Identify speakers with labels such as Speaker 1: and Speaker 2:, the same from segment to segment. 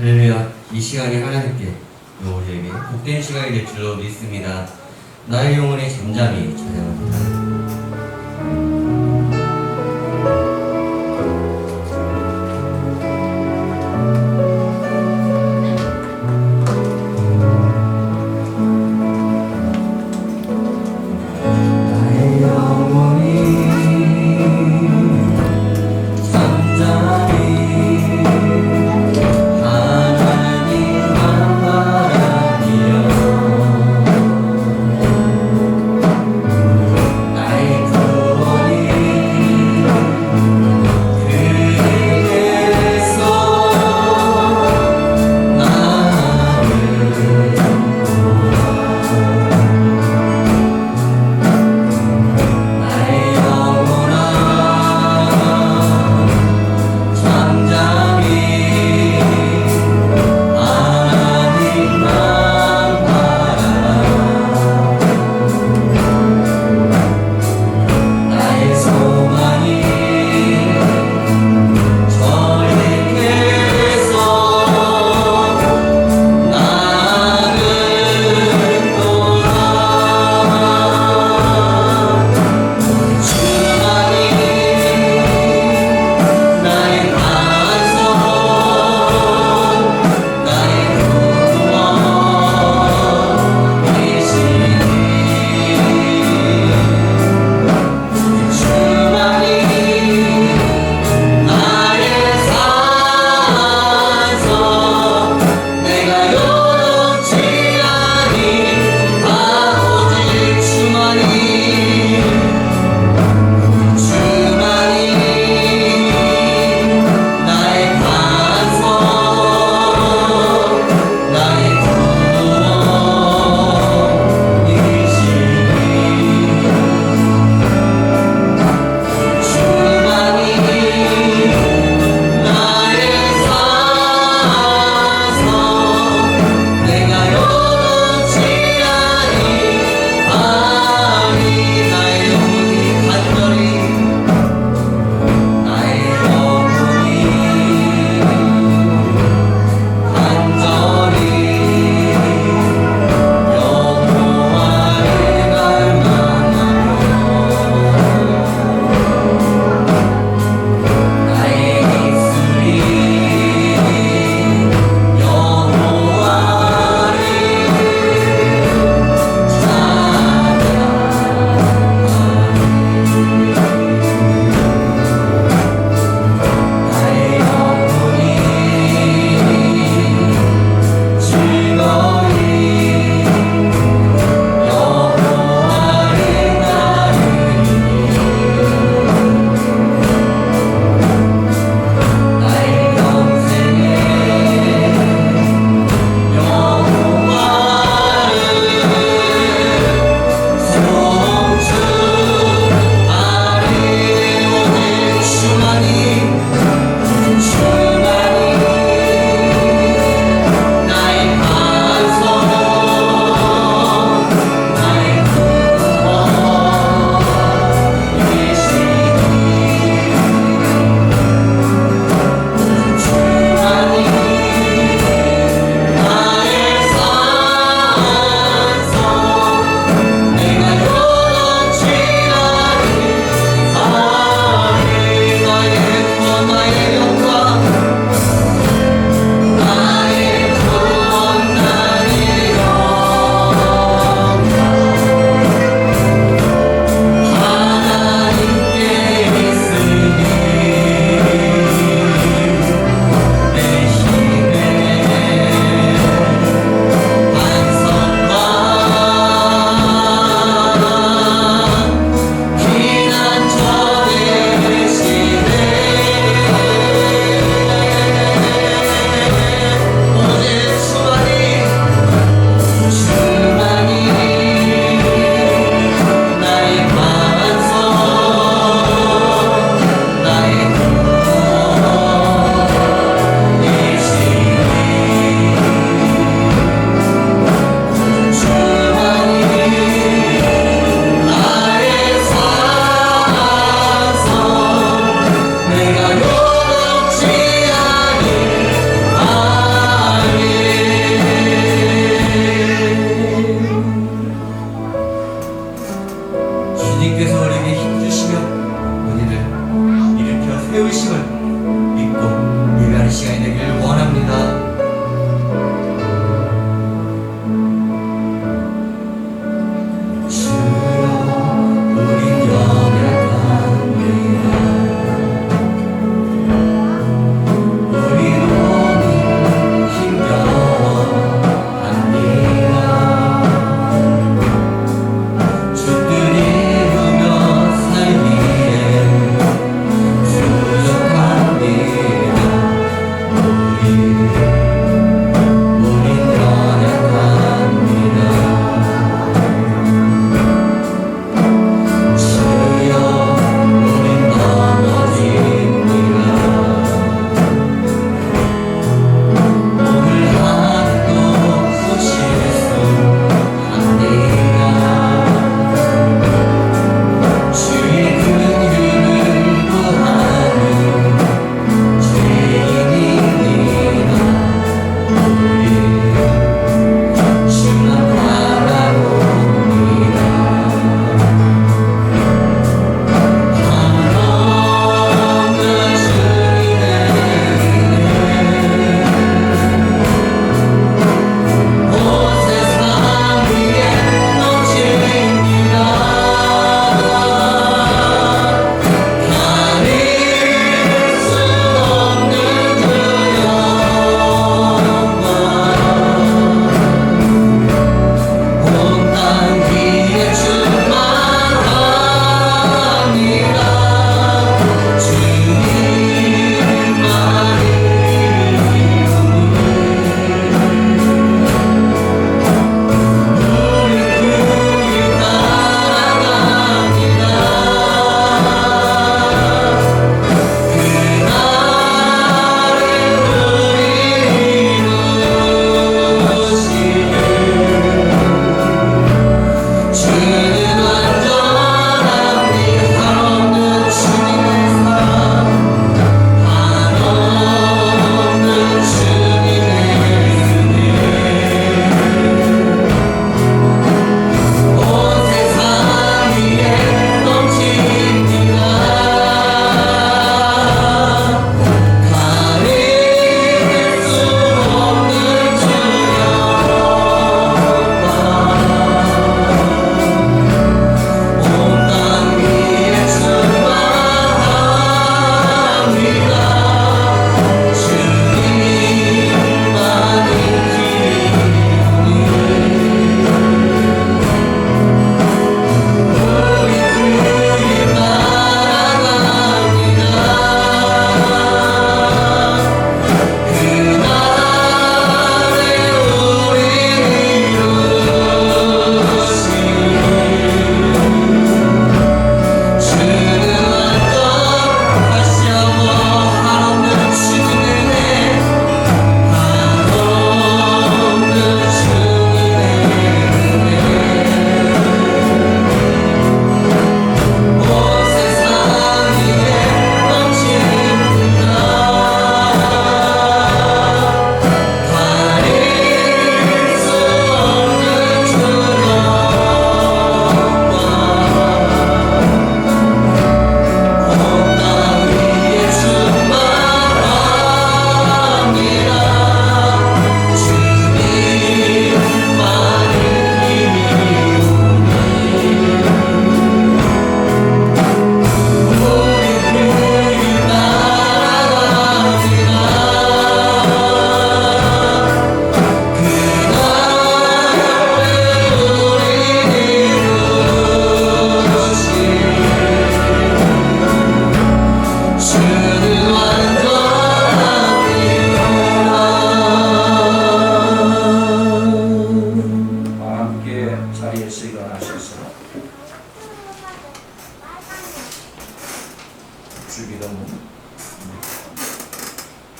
Speaker 1: 할렐루야. 이 시간이 하나님께 우리에게 복된 시간이 될 줄로 믿습니다. 나의 영혼이 잠잠히 찬양합니다.
Speaker 2: 나의
Speaker 1: 부르심을 믿고 예배하는 시간이 되길 원합니다.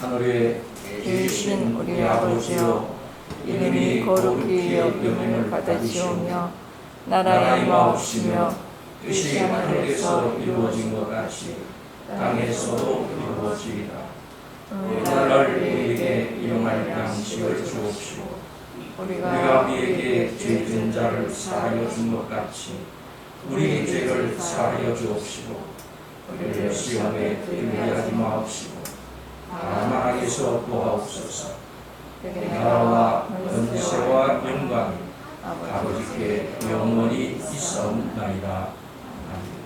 Speaker 2: 하늘에
Speaker 3: 계신 우리 아버지여, 이름이 거룩히 여김을 받으시오며 나라의 마옵시며 뜻이 하늘에서 이루어진 것 같이 땅에서도 이루어지리라. 오늘날 우리에게 일용할 양식을 주옵시고 우리가 우리에게 죄진 자를 사하여 준 것 같이 우리 죄를 사하여 주옵시고
Speaker 2: 우리를 시험에 들게 하지 마옵시고 다만 악에서 구하옵소서. 나라와 권세와 영광이 아버지께 영원히 있사옵나이다. 아멘.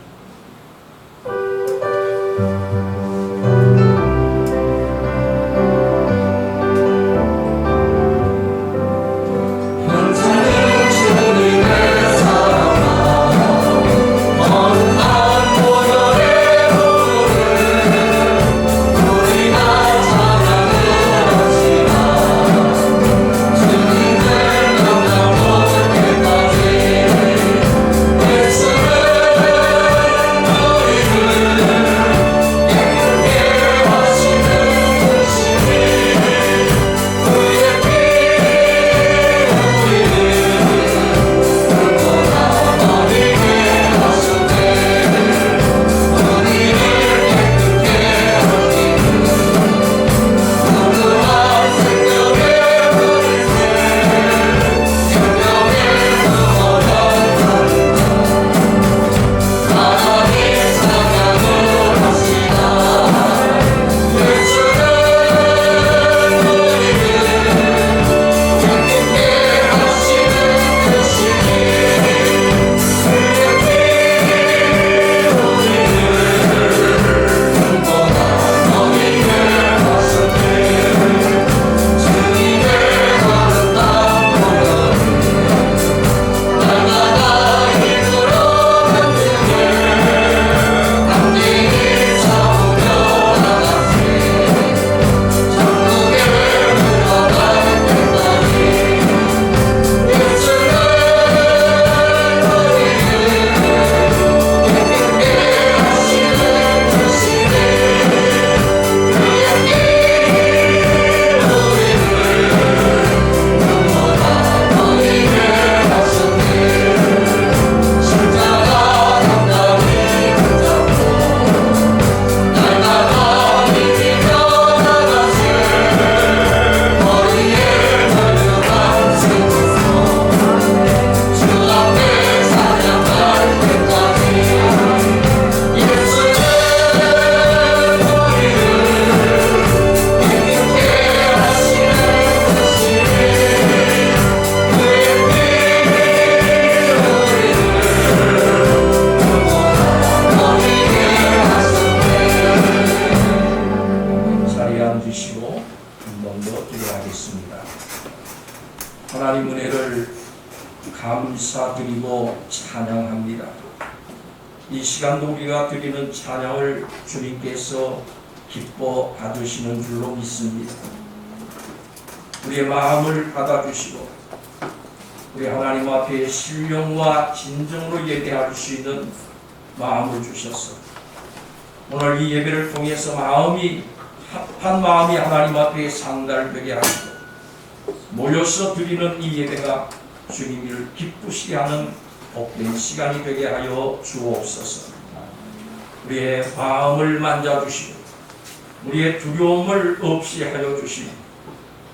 Speaker 2: 하나님 은혜를 감사드리고 찬양합니다. 이 시간도 우리가 드리는 찬양을 주님께서 기뻐 받으시는 줄로 믿습니다. 우리의 마음을 받아주시고 우리 하나님 앞에 신령과 진정으로 예배할 수 있는 마음을 주셔서 오늘 이 예배를 통해서 합한 마음이 하나님 앞에 상달되게 하시고 모여서 드리는 이 예배가 주님을 기쁘시게 하는 복된 시간이 되게 하여 주옵소서. 우리의 마음을 만져주시고 우리의 두려움을 없이 하여 주시고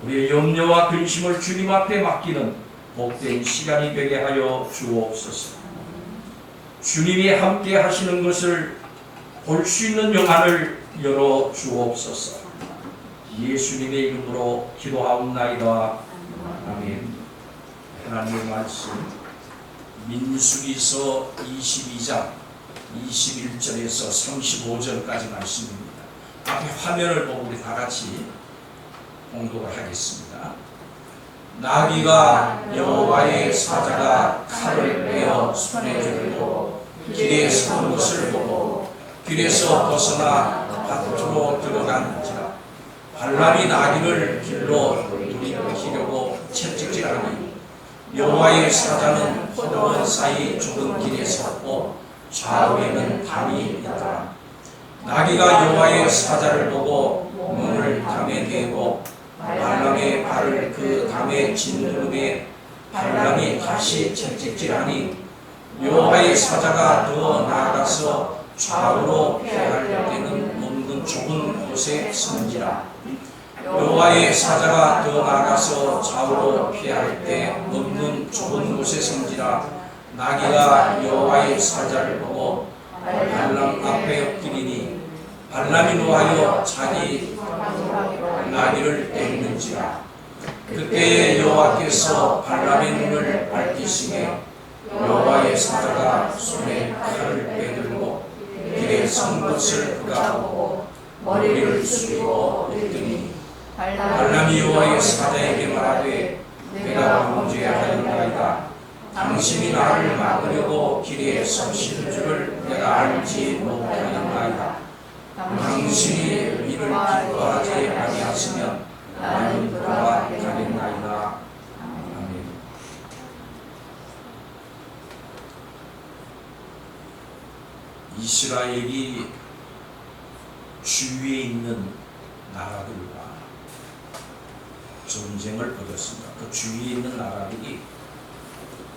Speaker 2: 우리의 염려와 근심을 주님 앞에 맡기는 복된 시간이 되게 하여 주옵소서. 주님이 함께 하시는 것을 볼 수 있는 영안을 열어 주옵소서. 예수님의 이름으로 기도하옵나이다. 아멘. 하나님의 말씀 민수기서 22장 21절에서 35절까지 말씀입니다. 앞에 화면을 보고 우리 다 같이 공독을 하겠습니다. 나귀가 여호와의 사자가 칼을 빼어 손에 들고 길에 선 것을 보고 길에서 벗어나 밭으로 들어간지라. 발람이 나귀를 길로 돌이키려고 채찍질하니 여호와의 사자는 포도원 사이 좁은 길에 섰고 좌우에는 담이 있더라. 나귀가 여호와의 사자를 보고 문을 담에 대고 발람의 발을 그 담에 짓누름에 발람이 다시 채찍질하니 여호와의 사자가 더 나아가서 좌우로 피할 때는 문근 좁은 곳에 선지라. 여호와의 사자가 더 나아가서 좌우로 피할 때 문근 좁은 곳에 선지라. 나귀가 여호와의 사자를 보고 발람 앞에 엎드리니 발람이 노하여 자기 나귀를 떼는지라. 그때에 여호와께서 발람의 눈을 밝히시며 여호와의 사자가 손에 칼을 빼들고 길에 선 것을 그가 보고 머리를 숙이고 있더니 발람이 여호와의 사자에게 말하되 내가 범죄하였나이다. 당신이 나를 막으려고 길에 서신 줄을 내가 알지 못하였나이다. 당신이 이를 기뻐하지 아니하시면 나는 돌아가겠나이다. 아멘. 이스라엘이 주위에 있는 나라들과 전쟁을 벌였습니다. 그 주위에 있는 나라들이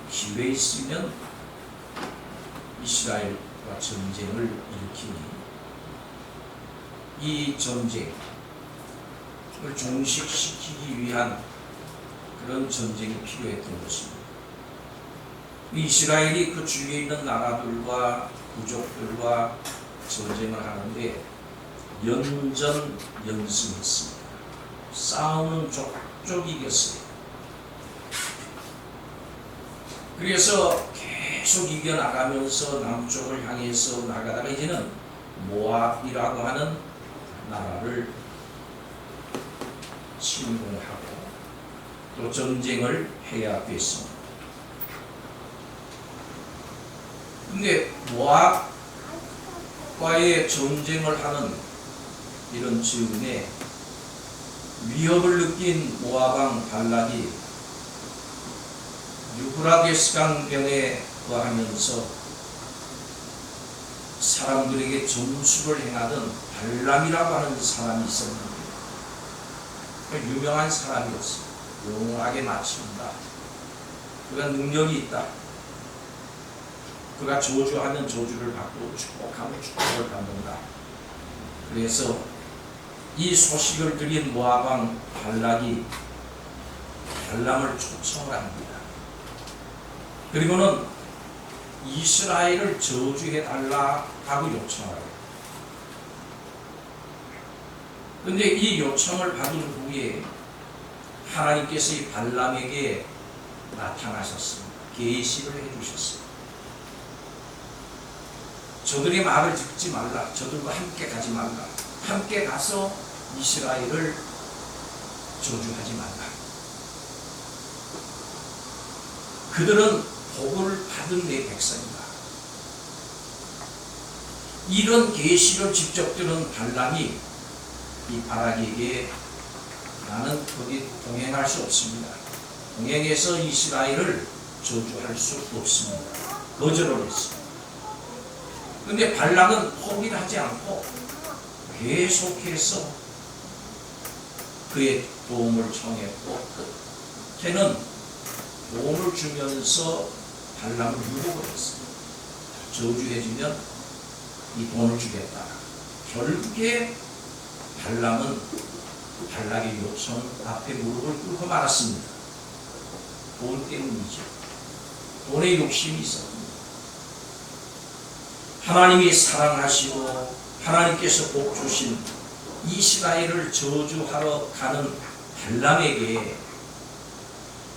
Speaker 2: 기회 있으면 이스라엘과 전쟁을 일으키니 이 전쟁을 종식시키기 위한 그런 전쟁이 필요했던 것입니다. 이스라엘이 그 주위에 있는 나라들과 부족들과 전쟁을 하는데 연전연승했습니다. 싸우는 족족 이겼어요. 그래서 계속 이겨나가면서 남쪽을 향해서 나가다가 이제는 모압이라고 하는 나라를 침공하고 또 전쟁을 해야 됐습니다. 근데 모압과의 전쟁을 하는 이런 즈음에 위협을 느낀 모압왕 발락이 유브라데스 강변에 거하면서 사람들에게 점수를 행하던 발람이라고 하는 사람이 있었는데 유명한 사람이었어요. 영원하게 맞춘다. 그가 능력이 있다. 그가 저주하면 저주를 받고 축복하면 축복을 받는다. 그래서 이 소식을 들은 모압왕 발락이 발람을 초청을 합니다. 그리고는 이스라엘을 저주해달라 하고 요청을 해요. 그런데 이 요청을 받은 후에 하나님께서 이 발람에게 나타나셨습니다. 계시를 해주셨어요. 저들의 말을 듣지 말라. 저들과 함께 가지 말라. 함께 가서 이스라엘을 저주하지 말라. 그들은 복을 받은 내 백성이다. 이런 계시를 직접 들은 발람이 이 바락에게 나는 거기 동행할 수 없습니다. 동행해서 이스라엘을 저주할 수 없습니다. 거절을 했습니다. 그런데 발락은 포기를 하지 않고 계속해서 그의 도움을 청했고 끝에는 도움을 주면서 발람을 유혹을 했습니다. 저주해주면 이 돈을 주겠다. 결국에 발람은 발락의 요청 앞에 무릎을 꿇고 말았습니다. 돈 때문이죠. 돈에 욕심이 있었습니다. 하나님이 사랑하시고 하나님께서 복 주신 이스라엘을 저주하러 가는 발람에게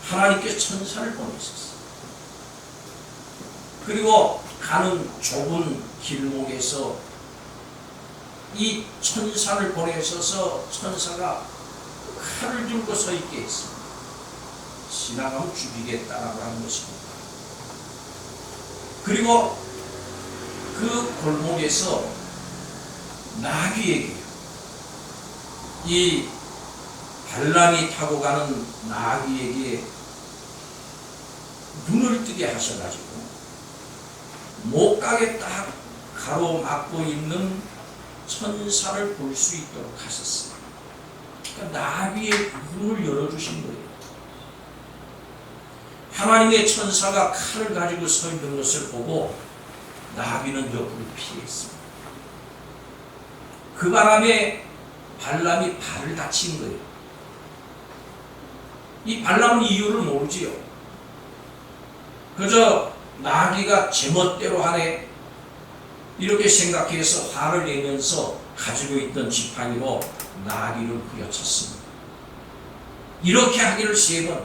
Speaker 2: 하나님께서 천사를 보내셨어요. 그리고 가는 좁은 길목에서 이 천사를 보내셔서 천사가 칼을 들고 서 있게 했습니다. 지나가면 죽이겠다라고 하는 것입니다. 그리고 그 골목에서 나귀에게 이 발람이 타고 가는 나귀에게 눈을 뜨게 하셔가지고 목각에 딱 가로막고 있는 천사를 볼 수 있도록 하셨습니다. 그러니까 나귀의 눈을 열어주신 거예요. 하나님의 천사가 칼을 가지고 서 있는 것을 보고 나귀는 옆으로 피했습니다. 그 바람에 발람이 발을 다친 거예요. 이 발람은 이유를 모르지요. 그저 나귀가 제멋대로 하네. 이렇게 생각해서 화를 내면서 가지고 있던 지팡이로 나귀를 후려쳤습니다. 이렇게 하기를 3번.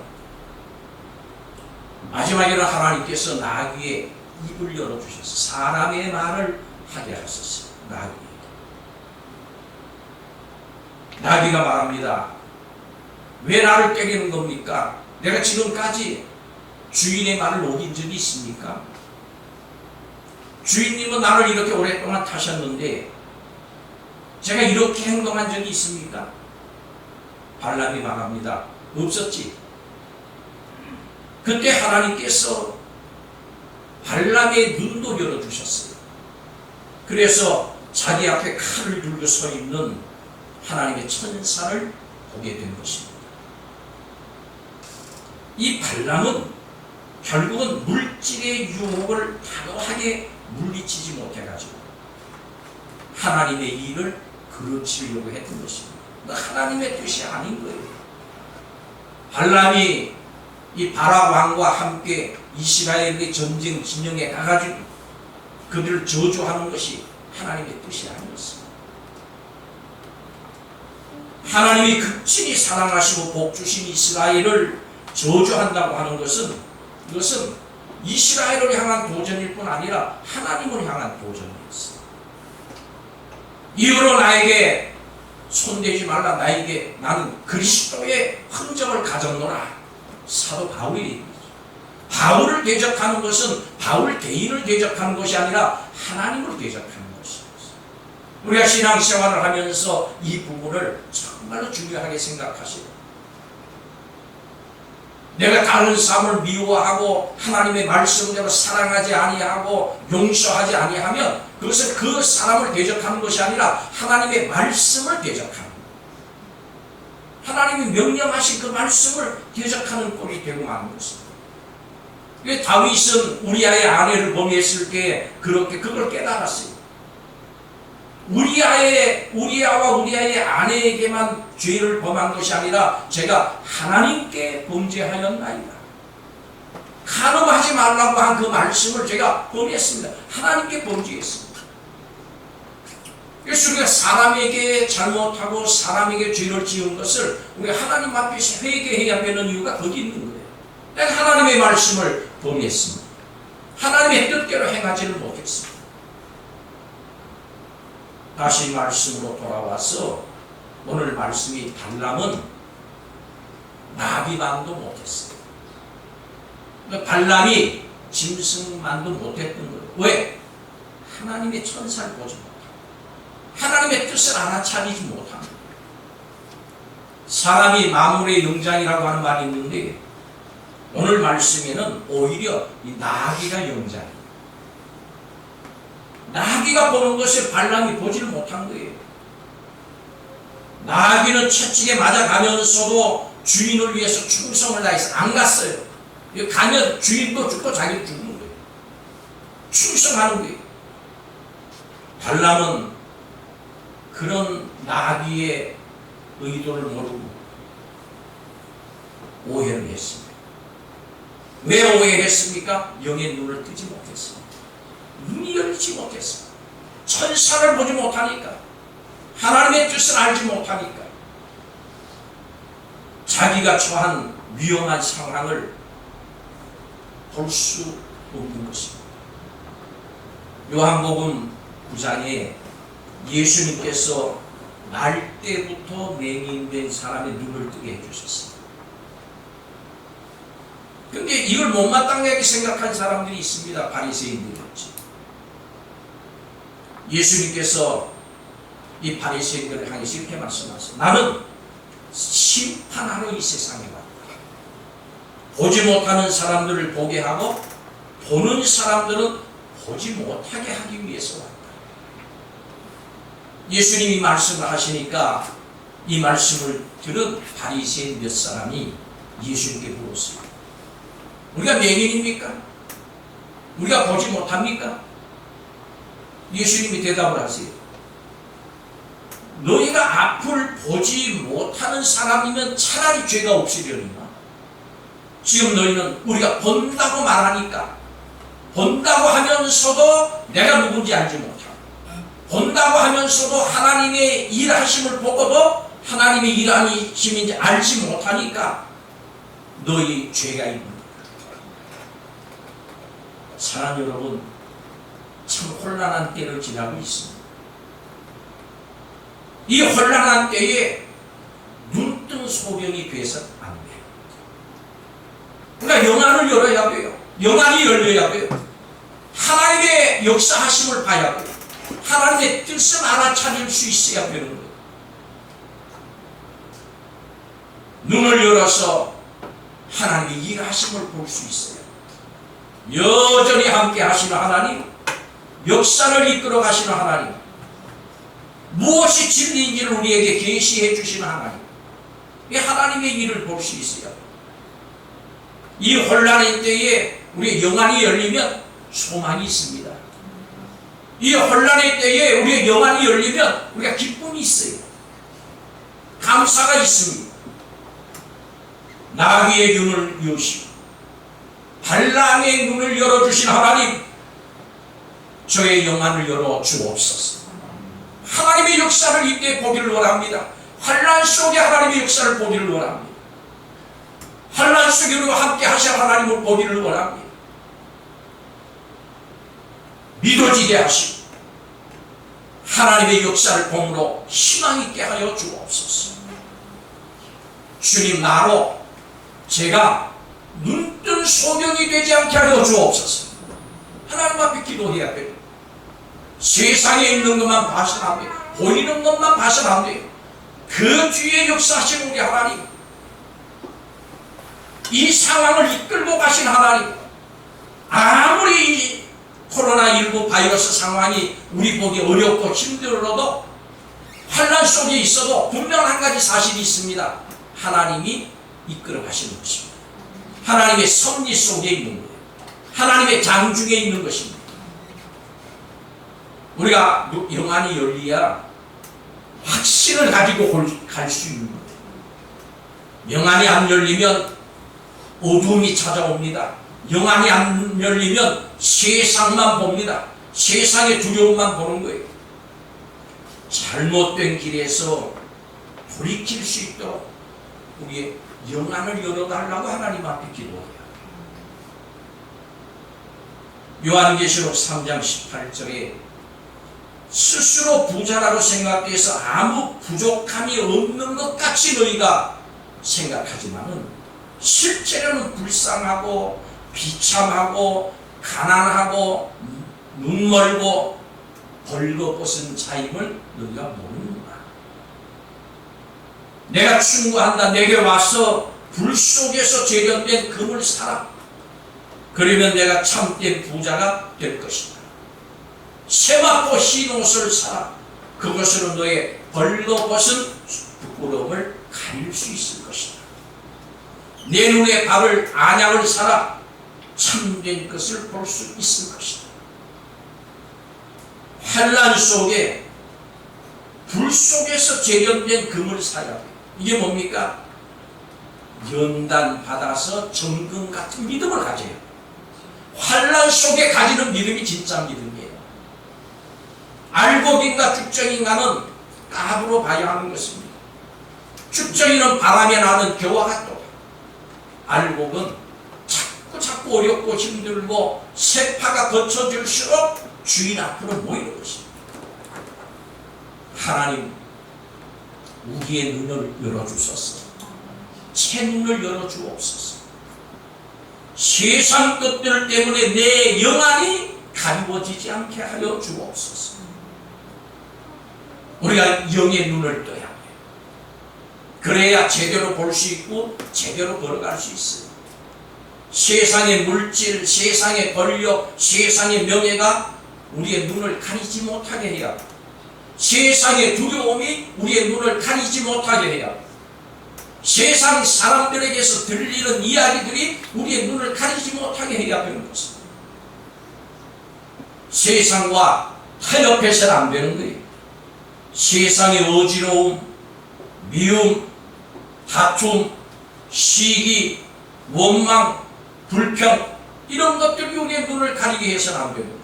Speaker 2: 마지막에는 하나님께서 나귀의 입을 열어주셔서 사람의 말을 하게 하셨어요. 나귀가 말합니다. 왜 나를 때리는 겁니까? 내가 지금까지 주인의 말을 어긴 적이 있습니까? 주인님은 나를 이렇게 오랫동안 타셨는데 제가 이렇게 행동한 적이 있습니까? 발람이 말합니다. 없었지. 그때 하나님께서 발람의 눈도 열어주셨어요. 그래서 자기 앞에 칼을 들고 서 있는 하나님의 천사를 보게 된 것입니다. 이 발람은 결국은 물질의 유혹을 단호하게 물리치지 못해가지고 하나님의 일을 그르치려고 했던 것입니다. 하나님의 뜻이 아닌 거예요. 발람이 이 바락 왕과 함께 이스라엘의 전쟁 진영에 가가지고 그들을 저주하는 것이 하나님의 뜻이 아니었습니다. 하나님이 극진히 사랑하시고 복주신 이스라엘을 저주한다고 하는 것은 이것은 이스라엘을 향한 도전일 뿐 아니라 하나님을 향한 도전이었어요. 이후로 나에게 손대지 말라. 나는 그리스도의 흔적을 가졌노라. 사도 바울이 얘기죠. 바울을 대적하는 것은 바울 개인을 대적하는 것이 아니라 하나님을 대적하는 것이었어요. 우리가 신앙생활을 하면서 이 부분을 정말로 중요하게 생각하시고, 내가 다른 사람을 미워하고 하나님의 말씀대로 사랑하지 아니하고 용서하지 아니하면 그것은 그 사람을 대적하는 것이 아니라 하나님의 말씀을 대적하는 거예요. 하나님이 명령하신 그 말씀을 대적하는 꼴이 되고 마는 것입니다. 다윗은 우리아의 아내를 범했을 때 그걸 깨달았어요. 우리아와 우리아의 아내에게만 죄를 범한 것이 아니라 제가 하나님께 범죄하였나이다. 간음하지 말라고 한 그 말씀을 제가 범했습니다. 하나님께 범죄했습니다. 그래서 우리가 사람에게 잘못하고 사람에게 죄를 지은 것을 우리가 하나님 앞에서 회개해야 되는 이유가 거기 있는 거예요. 내가 하나님의 말씀을 범했습니다. 하나님의 뜻대로 행하지를 못했습니다. 다시 말씀으로 돌아와서 오늘 말씀이 발람은 나비만도 못했어요. 발람이 짐승만도 못했던 거예요. 왜? 하나님의 천사를 보지 못하고 하나님의 뜻을 알아차리지 못합니다. 사람이 만물의 영장이라고 하는 말이 있는데 오늘 말씀에는 오히려 이 나귀가 영장이에요. 나귀가 보는 것을 발람이 보지를 못한 거예요. 나귀는 채찍에 맞아가면서도 주인을 위해서 충성을 다해서 안 갔어요. 가면 주인도 죽고 자기도 죽는 거예요. 충성하는 거예요. 발람은 그런 나귀의 의도를 모르고 오해를 했습니다. 왜 오해했습니까? 영의 눈을 뜨지 못했습니다. 눈이 열리지 못했습니다. 천사를 보지 못하니까, 하나님의 뜻을 알지 못하니까, 자기가 처한 위험한 상황을 볼 수 없는 것입니다. 요한복음 9장에 예수님께서 날 때부터 맹인된 사람의 눈을 뜨게 해주셨습니다. 근데 이걸 못마땅하게 생각한 사람들이 있습니다. 바리새인들이었지. 예수님께서 이 바리새인들을 향해서 이렇게 말씀하세요. 나는 심판하러 이 세상에 왔다. 보지 못하는 사람들을 보게 하고 보는 사람들은 보지 못하게 하기 위해서 왔다. 예수님이 말씀을 하시니까 이 말씀을 들은 바리새인 몇 사람이 예수님께 물었어요. 우리가 맹인입니까? 우리가 보지 못합니까? 예수님이 대답을 하세요. 너희가 앞을 보지 못하는 사람이면 차라리 죄가 없으려니와 지금 너희는 우리가 본다고 말하니까 본다고 하면서도 내가 누군지 알지 못하고 본다고 하면서도 하나님의 일하심을 보고도 하나님의 일하심인지 알지 못하니까 너희 죄가 있는 거야. 사랑하는 여러분, 참 혼란한 때를 지나고 있습니다. 이 혼란한 때에 눈뜬 소경이 돼서 안 돼요. 그러니까 영안을 열어야 돼요. 영안이 열려야 돼요. 하나님의 역사하심을 봐야 돼요. 하나님의 뜻을 알아차릴 수 있어야 되는 거예요. 눈을 열어서 하나님의 일하심을 볼 수 있어요. 여전히 함께 하시는 하나님, 역사를 이끌어 가시는 하나님, 무엇이 진리인지를 우리에게 계시해 주시는 하나님, 이 하나님의 일을 볼 수 있어요. 이 혼란의 때에 우리의 영안이 열리면 소망이 있습니다. 이 혼란의 때에 우리의 영안이 열리면 우리가 기쁨이 있어요. 감사가 있습니다. 나귀의 눈을 여시고 발랑의 눈을 열어주신 하나님, 저의 영안을 열어 주옵소서. 하나님의 역사를 이때 보기를 원합니다. 환난 속에 하나님의 역사를 보기를 원합니다. 환난 속에 우리와 함께 하실 하나님을 보기를 원합니다. 믿어지게 하시고 하나님의 역사를 보므로 희망 있게 하여 주옵소서. 주님, 나로 제가 눈뜬 소경이 되지 않게 하여 주옵소서. 하나님 앞에 기도해야 돼요. 세상에 있는 것만 봐서는 안 돼요. 보이는 것만 봐서는 안 돼요. 그 뒤에 역사하신 우리 하나님, 이 상황을 이끌고 가신 하나님, 아무리 이 코로나19 바이러스 상황이 우리 보기 어렵고 힘들어도 환난 속에 있어도 분명 한 가지 사실이 있습니다. 하나님이 이끌어 가시는 것입니다. 하나님의 섭리 속에 있는 거예요. 하나님의 장중에 있는 것입니다. 우리가 영안이 열려야 확신을 가지고 갈 수 있는 거예요. 영안이 안 열리면 어둠이 찾아옵니다. 영안이 안 열리면 세상만 봅니다. 세상의 두려움만 보는 거예요. 잘못된 길에서 돌이킬 수 있도록 우리의 영안을 열어달라고 하나님 앞에 기도해요. 요한계시록 3장 18절에 스스로 부자라고 생각해서 아무 부족함이 없는 것 같이 너희가 생각하지만은 실제로는 불쌍하고 비참하고 가난하고 눈멀고 벌거벗은 자임을 너희가 모르는구나. 내가 충고한다. 내게 와서 불 속에서 재련된 금을 사라. 그러면 내가 참된 부자가 될 것이다. 세맞고 흰 옷을 사라. 그것으로 너의 벌거벗은 부끄러움을 가릴 수 있을 것이다. 내 눈에 밥을 안약을 사라. 참된 것을 볼 수 있을 것이다. 환난 속에 불 속에서 재련된 금을 사야 돼. 이게 뭡니까? 연단 받아서 정금 같은 믿음을 가져야 돼. 환난 속에 가지는 믿음이 진짜 믿음이에요. 알곡인가 죽정인가는 값으로 봐야 하는 것입니다. 죽정이는 바람에 나는 겨와 같다. 알곡은 자꾸 어렵고 힘들고 세파가 거쳐질수록 주인 앞으로 모이는 것입니다. 하나님, 우리의 눈을 열어주소서. 새 눈을 열어주옵소서. 세상 것들 때문에 내 영안이 가리워지지 않게 하여 주옵소서. 우리가 영의 눈을 떠야 해요. 그래야 제대로 볼 수 있고 제대로 걸어갈 수 있어요. 세상의 물질, 세상의 권력, 세상의 명예가 우리의 눈을 가리지 못하게 해야 합니다. 세상의 두려움이 우리의 눈을 가리지 못하게 해야 합니다. 세상 사람들에게서 들리는 이야기들이 우리의 눈을 가리지 못하게 해야 되는 것입니다. 세상과 타협해서는 안 되는 거예요. 세상의 어지러움, 미움, 다툼, 시기, 원망, 불평, 이런 것들이 우리의 눈을 가리게 해서는 안 됩니다.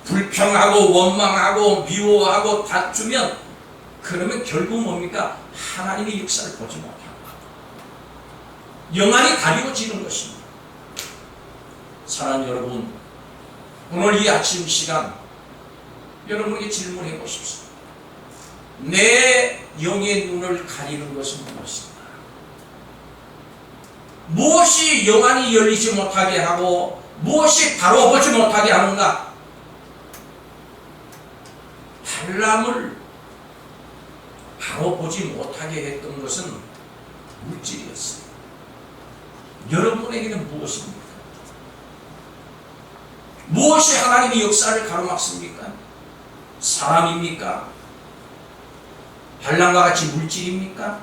Speaker 2: 불평하고 원망하고 미워하고 다투면 그러면 결국 뭡니까? 하나님의 역사를 보지 못합니다. 영안이 가리워지는 것입니다. 사랑하는 여러분, 오늘 이 아침 시간 여러분에게 질문해 보십시오. 내 영의 눈을 가리는 것은 무엇인가? 무엇이 영안이 열리지 못하게 하고 무엇이 바로 보지 못하게 하는가? 발람을 바로 보지 못하게 했던 것은 물질이었어요. 여러분에게는 무엇입니까? 무엇이 하나님의 역사를 가로막습니까? 사람입니까? 발람과 같이 물질입니까?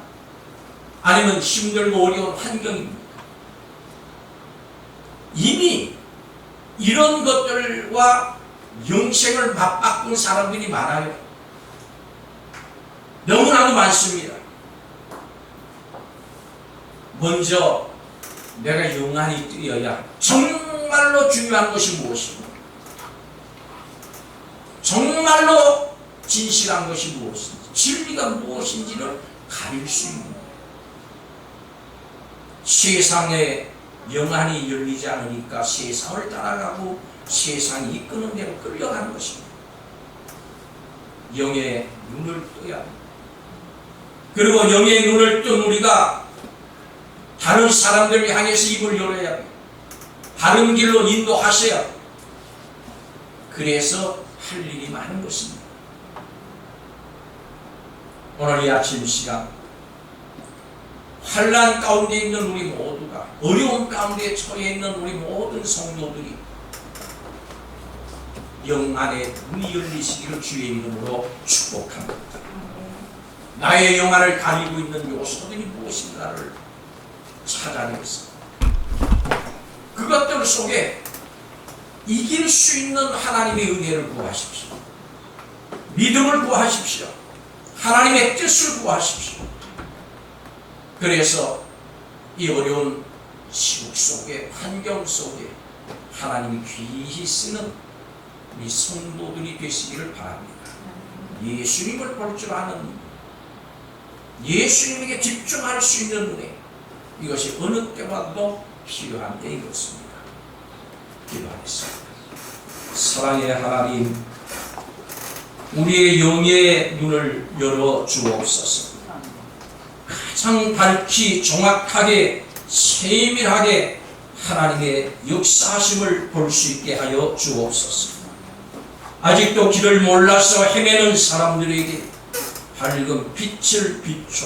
Speaker 2: 아니면 힘들고 어려운 환경입니까? 이미 이런 것들과 영생을 맞바꾼 사람들이 많아요. 너무나도 많습니다. 먼저 내가 영안이 뜨여야 정말로 중요한 것이 무엇인가? 정말로 진실한 것이 무엇인지, 진리가 무엇인지를 가릴 수 있는 거예요. 세상에 영안이 열리지 않으니까 세상을 따라가고 세상이 이끄는 대로 끌려가는 것입니다. 영의 눈을 떠야 합니다. 그리고 영의 눈을 뜬 우리가 다른 사람들을 향해서 입을 열어야 합니다. 바른 길로 인도하셔야 합니다. 그래서 할 일이 많은 것입니다. 오늘 이 아침 시간 환난 가운데 있는 우리 모두가, 어려움 가운데 처해 있는 우리 모든 성도들이 영안의 눈이 열리시기를 주의 이름으로 축복합니다. 나의 영안을 가리고 있는 요소들이 무엇인가를 찾아내서 그것들 속에 이길 수 있는 하나님의 은혜를 구하십시오. 믿음을 구하십시오. 하나님의 뜻을 구하십시오. 그래서 이 어려운 시국 속에, 환경 속에 하나님이 귀히 쓰는 우리 성도들이 되시기를 바랍니다. 예수님을 볼 줄 아는, 예수님에게 집중할 수 있는 은혜, 이것이 어느 때와도 필요한 때인 것입니다. 기도하겠습니다. 사랑의 하나님, 우리의 영의 눈을 열어 주옵소서. 가장 밝히 정확하게 세밀하게 하나님의 역사하심을 볼 수 있게 하여 주옵소서. 아직도 길을 몰라서 헤매는 사람들에게 밝은 빛을 비춰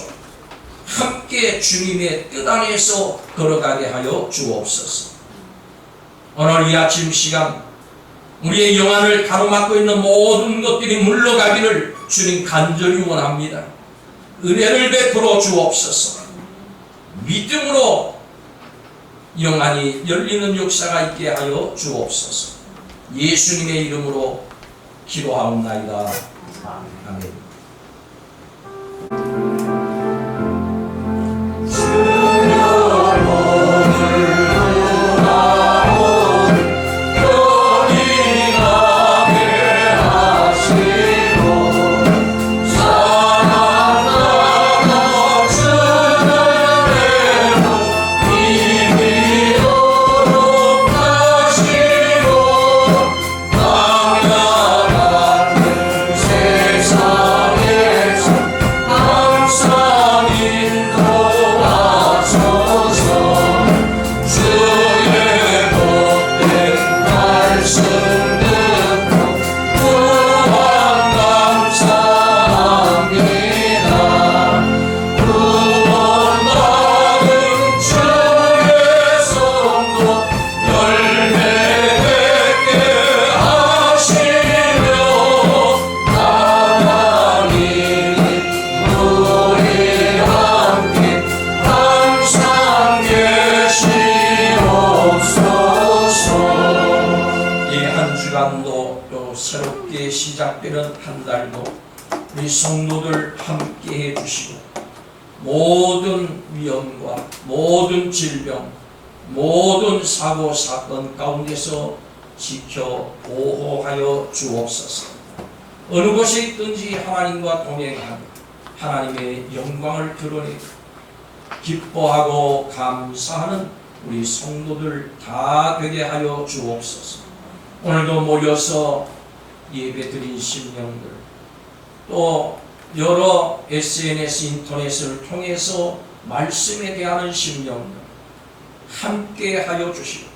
Speaker 2: 함께 주님의 뜻 안에서 걸어가게 하여 주옵소서. 오늘 이 아침 시간 우리의 영안을 가로막고 있는 모든 것들이 물러가기를 주님 간절히 원합니다. 은혜를 베풀어 주옵소서. 믿음으로 영안이 열리는 역사가 있게 하여 주옵소서. 예수님의 이름으로 기도하옵나이다. 아멘. 새롭게 시작되는 한 달도 우리 성도들 함께 해주시고 모든 위험과 모든 질병, 모든 사고 사건 가운데서 지켜 보호하여 주옵소서. 어느 곳에 있든지 하나님과 동행하며 하나님의 영광을 드러내고 기뻐하고 감사하는 우리 성도들 다 되게 하여 주옵소서. 오늘도 모여서 예배드린 심령들, 또 여러 SNS 인터넷을 통해서 말씀에 대한 심령들 함께 하여 주시고